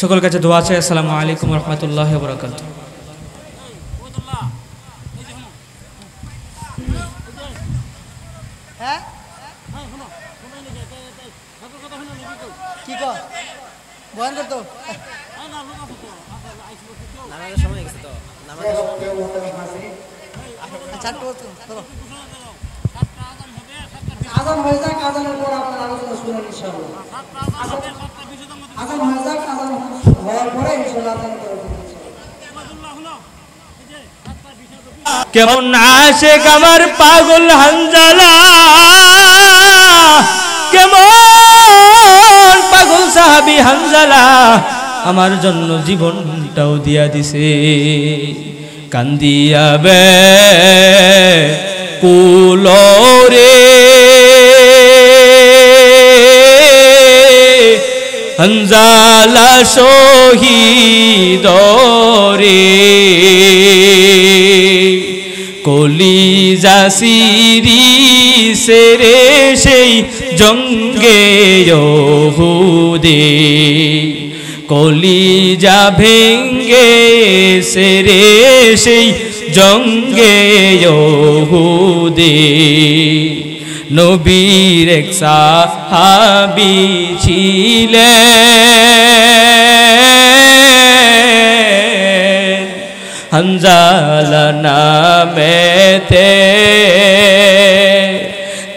সকল কাছে দোয়া চাই। আসসালামু আলাইকুম ওয়া রাহমাতুল্লাহি ওয়া বারাকাতুহু। কি কর বয়ান করতো নামাজের সময় গেছে তো আজান হয়ে যাক, আজানের পর আপনার আলোচনা শুনুন ইনশাআল্লাহ। আজান হয়ে যাক, আজান হওয়ার পরে ইনশাআল্লাহ আজান করব। কেমন আশিক আমার পাগল হানজালা, কেমন পাগল সাহাবী হানজালা, আমার জন্য জীবনটাও দিয়া দিছে। কান্দিয়া বে কুলরে হানজালা শহীদ রে, কলিজা সিরিছে রে সেই জঙ্গে ইহুদে, কলিজা ভেঙ্গে রে সেই জঙ্গে ইহুদে। নবীর এক সাহাবী ছিলেন হানজালা নামেতে,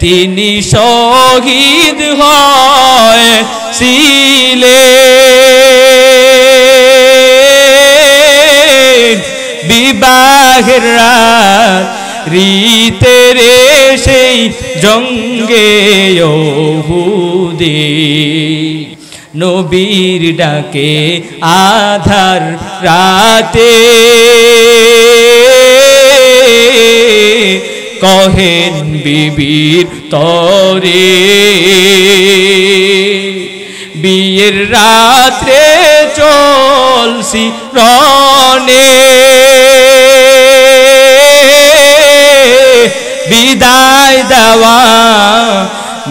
তিনি শহীদ হয়েছিলেন বিবাহের রাতে রে সেই জঙ্গে ইহুদে। নবীর ডাকে আধার রাতে কহেন বিবির তরে, বিয়ের রাত্রে চলছি রনে, বিদায় দেওয়া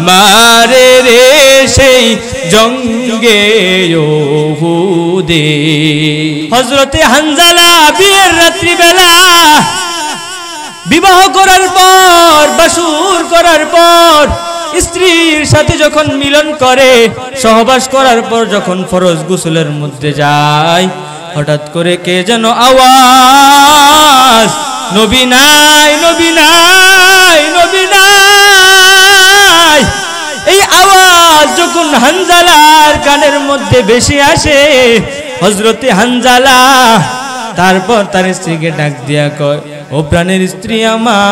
মারে রে সেই জঙ্গে ইহুদে। হযরতে হানজালা বিয়ের রাত্রি বেলা বিবাহ করার পর, বাসুর করার পর, স্ত্রীর সাথে যখন মিলন করে, সহবাস করার পর যখন ফরজ গোসলের মধ্যে যায়, হঠাৎ করে কে যেন আওয়াজ, নবী নাই, নবী নাই, নবী নাই। এই আওয়াজ যখন হানজালার কানের মধ্যে ভেসে আসে, হযরতে হানজালা তারপর তার স্ত্রীকে ডাক দিয়া কয়, ও প্রাণের স্ত্রী আমার,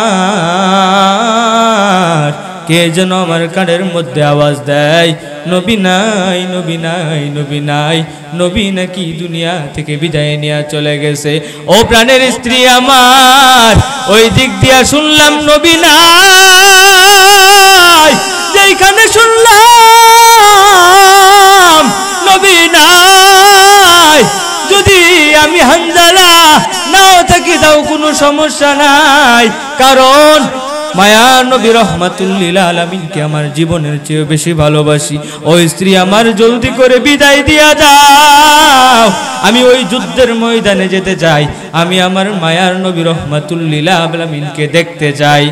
কে যেন আমার কানের মধ্যে আওয়াজ দেয়, নবী নাই, নবী নাই, নবী নাই, নবী নাকি দুনিয়া থেকে বিদায় নিয়ে চলে গেছে। ও প্রাণের স্ত্রী আমার, ওই দিক দিয়া শুনলাম নবী নাই, যেখানে শুনলাম নবী নাই, যদি আমি হানজালা নাও থাকি তাও কোনো সমস্যা নাই, কারণ মায়া নবী রাহমাতুল লিল আলামিনকে আমার জীবনের চেয়ে বেশি ভালোবাসি। ওই স্ত্রী আমার, জলদি করে বিদায় দিয়া যাও, আমি ওই যুদ্ধের ময়দানে যেতে চাই, আমি আমার মায়ার নবী রাহমাতুল লিল আলামিনকে দেখতে চাই।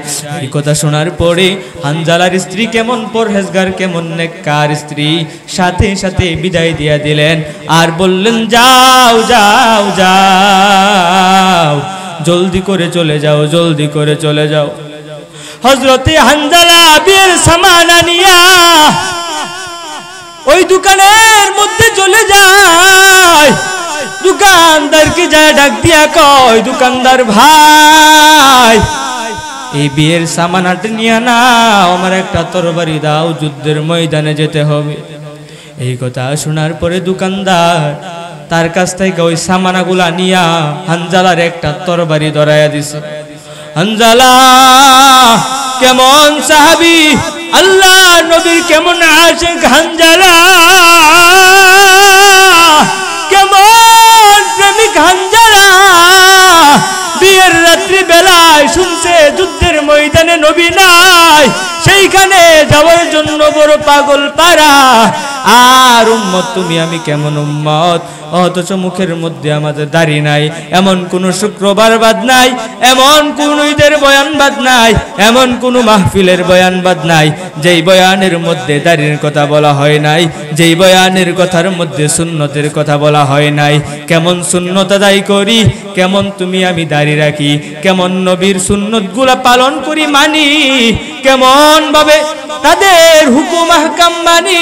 এই কথা শোনার পরে হানজালার স্ত্রী কেমন পরহেজগার, কেমন নেককার স্ত্রী, সাথে সাথে বিদায় দিয়া দিলেন আর বললেন, যাও যাও যাও, জলদি করে চলে যাও, জলদি করে চলে যাও। হযরতে হানজালা বিয়ের সামান আনিয়া ওই দোকানের মধ্যে চলে যায়, দোকানদারকে যায় ডাক দিয়া কয়, দোকানদার ভাই, এই বিয়ের সামান হাতে নিয়ে নাও, আমার একটা তরবারি দাও, যুদ্ধের ময়দানে যেতে হবে। এই কথা শোনার পরে দোকানদার তার কাছ থেকে ওই সামানাগুলা নিয়া হানজালার একটা তরবারি ধরাইয়া দিছে। হানজালা কেমন সাহাবী, আল্লাহ নবীর কেমন আশিক হানজালা, কেমন প্রেমিক হানজালা, বিয়ের রাত্রি বেলায় শুনছে যুদ্ধের ময়দানে নবী নাই, সেইখানে যাওয়ার জন্য বড় পাগল পারা, আর উম্মত তুমি আমি কেমন উম্মত, অথচ মুখের মধ্যে আমাদের দাড়ি নাই, এমন কোন শুক্রবার বাদ নাই, এমন কোন ঈদের বয়ান বাদ নাই, এমন কোন মাহফিলের বয়ান বাদ নাই যেই বয়ানের মধ্যে দাড়ির কথা বলা হয় নাই, যেই বয়ানের কথার মধ্যে সুন্নতের কথা বলা হয় নাই। কেমন সুন্নত আদায় করি, কেমন তুমি আমি দাড়ি রাখি, কেমন নবীর সুন্নতগুলা পালন করি মানি, কেমন ভাবে তাদের হুকুম আহকাম মানি,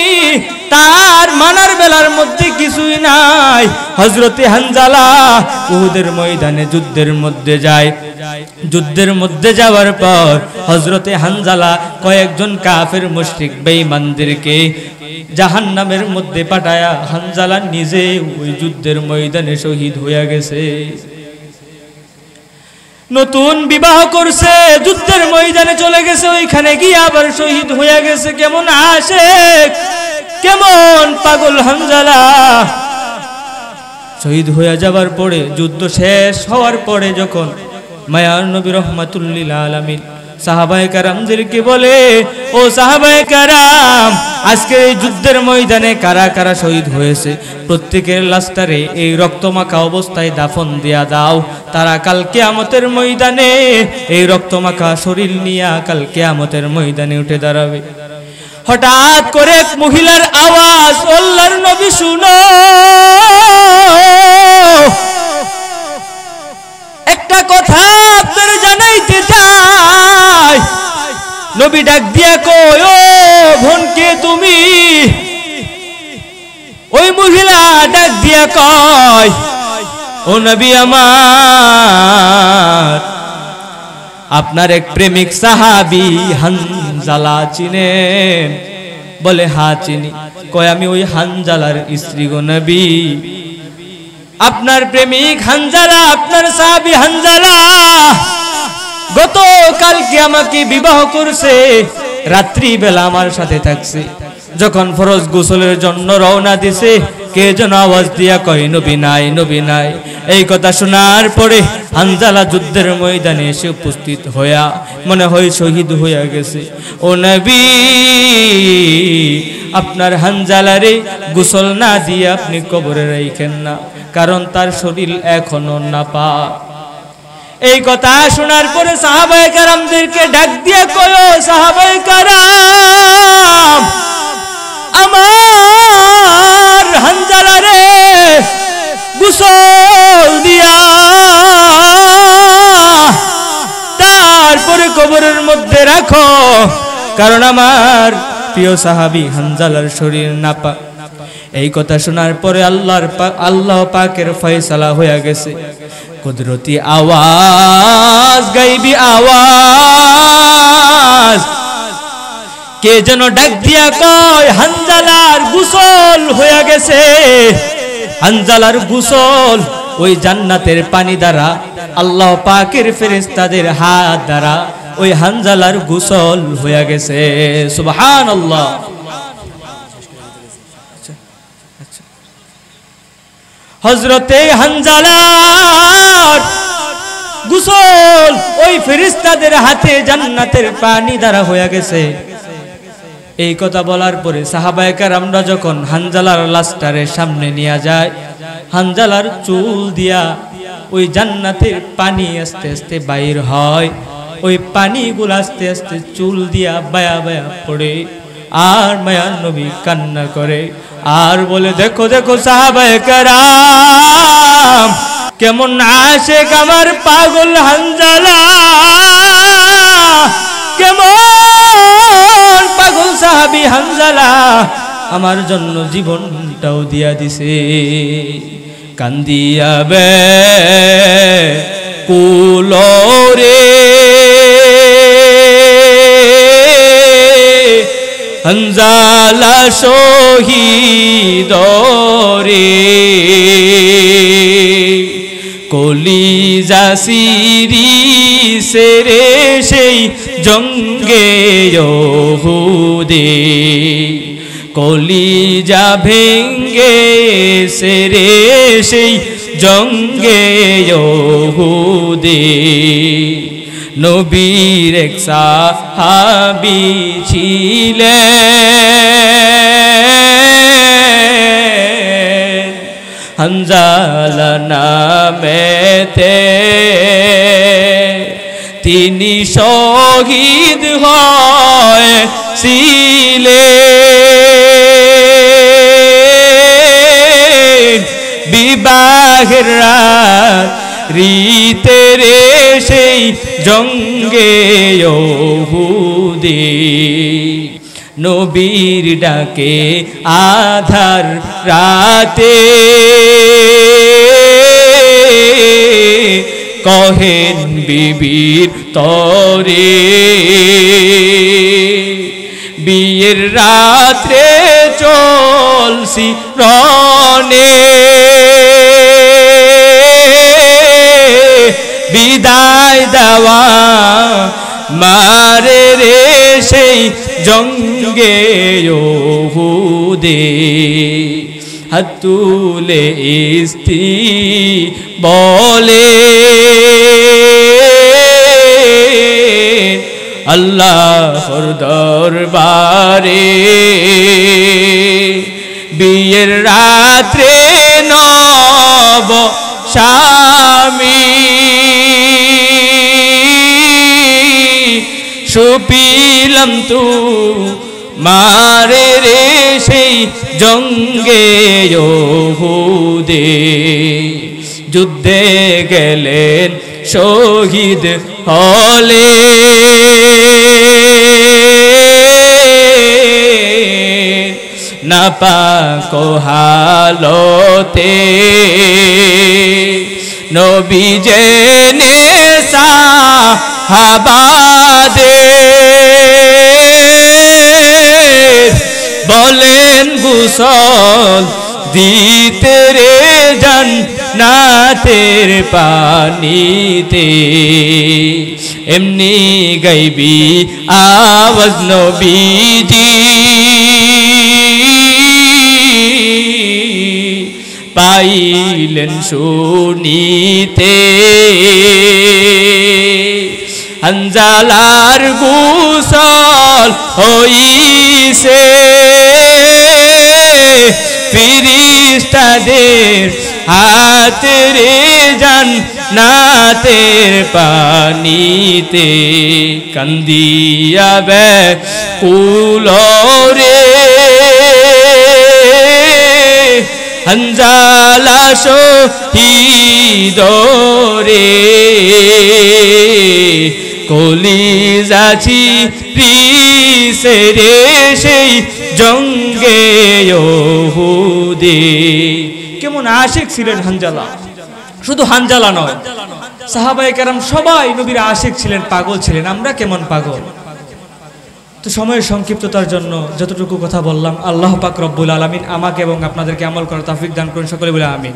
তার মানার বেলার মধ্যে কিছুই নাই। হযরতে হানজালা উহুদের ময়দানে যুদ্ধের মধ্যে যায়, যুদ্ধের মধ্যে যাওয়ার পর হযরতে হানজালা কয়েকজন কাফের মুশরিক বেঈমানদেরকে জাহান্নামের মধ্যে পাঠায়া হানজালা নিজে ওই যুদ্ধের ময়দানে শহীদ হয়ে গেছে। নতুন বিবাহ করছে, যুদ্ধের ময়দানে চলে গেছে, ওইখানে গিয়ে আবার শহীদ হয়ে গেছে। কেমন আশিক, কেমন পাগল হানজালা। শহীদ হয়ে যাবার পরে, যুদ্ধ শেষ হওয়ার পরে যখন মায়ার নবী রাহমাতুল লিল আলামিন সাহাবায়ে কেরামদেরকে বলে, ও সাহাবায়ে কেরাম, আজকে এই যুদ্ধের ময়দানে কারা কারা শহীদ হয়েছে প্রত্যেকের লাশটারে এই রক্তমাখা অবস্থায় দাফন দিয়া দাও, তারা কাল কিয়ামতের ময়দানে এই রক্তমাখা শরীর নিয়ে কাল কিয়ামতের ময়দানে উঠে দাঁড়াবে। হঠাৎ করে এক মহিলার আওয়াজ, আল্লাহর নবী শুনো, একটা কথা আপনারা জানাইতে চাই। নবী ডাক দিয়া কয়, ও বোনকে তুমি? ওই মহিলা ডাক দিয়া কয়, ও নবী আমার, আপনার এক প্রেমিক সাহাবী হানজালা চিনেন? বলে হ্যাঁ চিনি। কয় আমি ওই হানজালার স্ত্রী গো নবী। আপনার প্রেমিক হানজালা, আপনার সাহাবী হানজালা গতকালকে আমাকে বিবাহ করছে, রাত্রি বেলা আমার সাথে থাকছে। যখন ফরজ গোসলের জন্য রওনা দিছে, কে যেন আওয়াজ দিয়া কয় নবী নাই, নবী নাই। এই কথা শোনার পরে হানজালা যুদ্ধের ময়দানে এসে উপস্থিত হইয়া মনে হয় শহীদ হইয়া গেছে। ও নবী, আপনার হানজালারে গোসল না দিয়ে আপনি কবরে রাখেন না, কারণ তার শরীর এখনো নাপাক। এই কথা শোনার পরে সাহাবায়ে কেরামদেরকে ডাক দিয়ে কয়, সাহাবায়ে কেরাম, আমার হানজালারে গোসল দিয়া তারপরে কবরের মধ্যে রাখো, কারণ আমার প্রিয় সাহাবী হানজালার শরীর নাপাক। এই কথা শোনার পরে আল্লাহ পাকের ফয়সালা হয়ে গেছে। কুদরতি আওয়াজ, গাইবি আওয়াজ, কে যেন ডাক দিয়া কয় হানজালার গোসল হয়ে গেছে। হানজালার গোসল ওই জান্নাতের পানি দ্বারা, আল্লাহ পাকের ফেরেশতাদের হাত দ্বারা ওই হানজালার গোসল হয়ে গেছে। সুবহানাল্লাহ। হযরতে হানজালার গোসল ওই ফেরেশতাদের হাতে জান্নাতের পানি দ্বারা হয়ে গেছে। এই কথা বলার পরে সাহাবায়ে কেরামরা যখন হানজালার লাশটারে সামনে নিয়ে যায়, হানজালার চুল দিয়া ওই জান্নাতের পানি আস্তে আস্তে বাইর হয়। ওই পানিগুলো আস্তে আস্তে চুল দিয়া বায়া বায়া পড়ে, আর মায়ার নবী কান্না করে আর বলে, দেখো দেখো সাহাবায়ে কেরাম, কেমন আশিক আমার পাগল হানজালা, কেমন পাগল সাহাবী হানজালা আমার জন্য জীবনটাও দিয়া দিছে। কান্দিয়া বে কুলরে হানজালা শহীদ রে, কলিজা সিরিছে রে সেই জঙ্গে ইহুদে, কলিজা ভেঙ্গে রে সেই জঙ্গে ইহুদে। নবীর এক সাহাবী ছিলেন হানজালা নামেতে তিনি শহীদ হয়েছিলেন বিবাহের রাত রীতেরে সেই জঙ্গে উহুদে নবীর ডাকে আধার রাতে কহেন বিবির তরে বিয়ের রাত্রে চলছি রনে বিদায় দেওয়া মারে রে সেই জঙ্গে উহুদে হাত তুলে স্ত্রী বলে আল্লাহর দরবারে বিয়ের রাত্রে নব স্বামী সুপিলাম তু মারে রে সেই জঙ্গে উহুদে যুদ্ধে গেলেন শহীদ হলে নাপাক হালতে নবী জেনে সাহাবাদের বলেন গোসল দিতে রে জান্নাতের পানিতে এমনি গাইবি আওয়াজ নবীজি পাইলেন শুনিতে হানজালার গোসল হইছে ফিরিস্তাদের হাতে রে জান্নাতের পানিতে কান্দিয়া ব্যাকুল রে হানজালা শহীদ রে কলিজাছি রিসে রে সেই জঙ্গে উহুদে কেমন আশিক ছিলেন হানজালা শুধু হানজালা নয় সাহাবায়ে কেরাম সবাই নবীর আশিক ছিলেন পাগল ছিলেন আমরা কেমন পাগল তো সময়ের সংক্ষিপ্ততার জন্য যতটুকু কথা বললাম আল্লাহ পাক রব্বুল আলামিন আমাকে এবং আপনাদেরকে আমল করার তৌফিক দান করুন সকলে বলে আমিন।